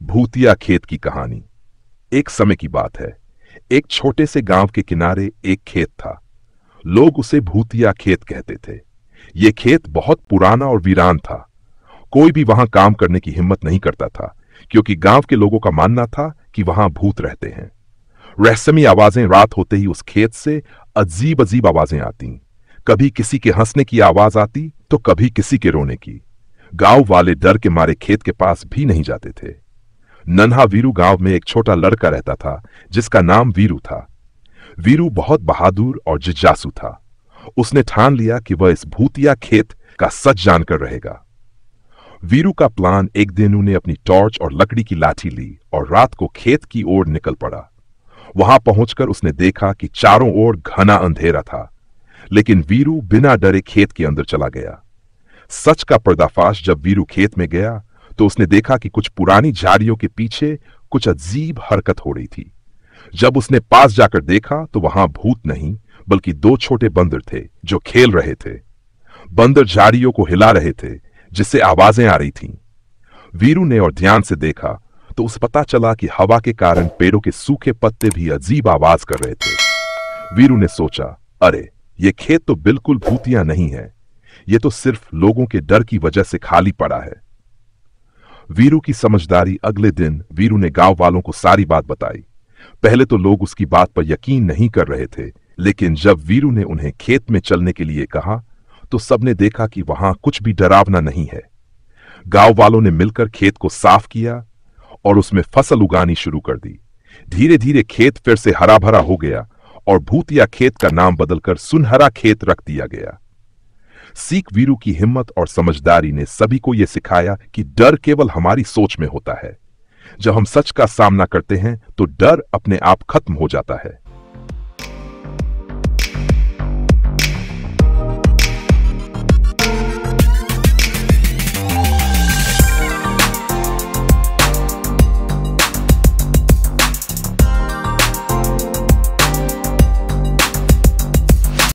भूतिया खेत की कहानी। एक समय की बात है। एक छोटे से गांव के किनारे एक खेत था। लोग उसे भूतिया खेत कहते थे। यह खेत बहुत पुराना और वीरान था। कोई भी वहां काम करने की हिम्मत नहीं करता था, क्योंकि गांव के लोगों का मानना था कि वहां भूत रहते हैं। रहस्यमयी आवाजें रात होते ही उस खेत से अजीब अजीब आवाजें आती। कभी किसी के हंसने की आवाज आती तो कभी किसी के रोने की। गांव वाले डर के मारे खेत के पास भी नहीं जाते थे। नन्हा वीरू गांव में एक छोटा लड़का रहता था, जिसका नाम वीरू था। वीरू बहुत बहादुर और जिज्ञासु था। उसने ठान लिया कि वह इस भूतिया खेत का सच जानकर रहेगा। वीरू का प्लान, एक दिन उन्हें अपनी टॉर्च और लकड़ी की लाठी ली और रात को खेत की ओर निकल पड़ा। वहां पहुंचकर उसने देखा कि चारों ओर घना अंधेरा था, लेकिन वीरू बिना डरे खेत के अंदर चला गया। सच का पर्दाफाश जब वीरू खेत में गया तो उसने देखा कि कुछ पुरानी झाड़ियों के पीछे कुछ अजीब हरकत हो रही थी। जब उसने पास जाकर देखा तो वहां भूत नहीं, बल्कि दो छोटे बंदर थे जो खेल रहे थे। बंदर झाड़ियों को हिला रहे थे, जिससे आवाजें आ रही थीं। वीरू ने और ध्यान से देखा तो उसे पता चला कि हवा के कारण पेड़ों के सूखे पत्ते भी अजीब आवाज कर रहे थे। वीरू ने सोचा, अरे ये खेत तो बिल्कुल भूतिया नहीं है, ये तो सिर्फ लोगों के डर की वजह से खाली पड़ा है। वीरू की समझदारी। अगले दिन वीरू ने गांव वालों को सारी बात बताई। पहले तो लोग उसकी बात पर यकीन नहीं कर रहे थे, लेकिन जब वीरू ने उन्हें खेत में चलने के लिए कहा तो सबने देखा कि वहां कुछ भी डरावना नहीं है। गांव वालों ने मिलकर खेत को साफ किया और उसमें फसल उगानी शुरू कर दी। धीरे धीरे खेत फिर से हरा भरा हो गया और भूतिया खेत का नाम बदलकर सुनहरा खेत रख दिया गया। सीख वीरू की हिम्मत और समझदारी ने सभी को यह सिखाया कि डर केवल हमारी सोच में होता है। जब हम सच का सामना करते हैं तो डर अपने आप खत्म हो जाता है।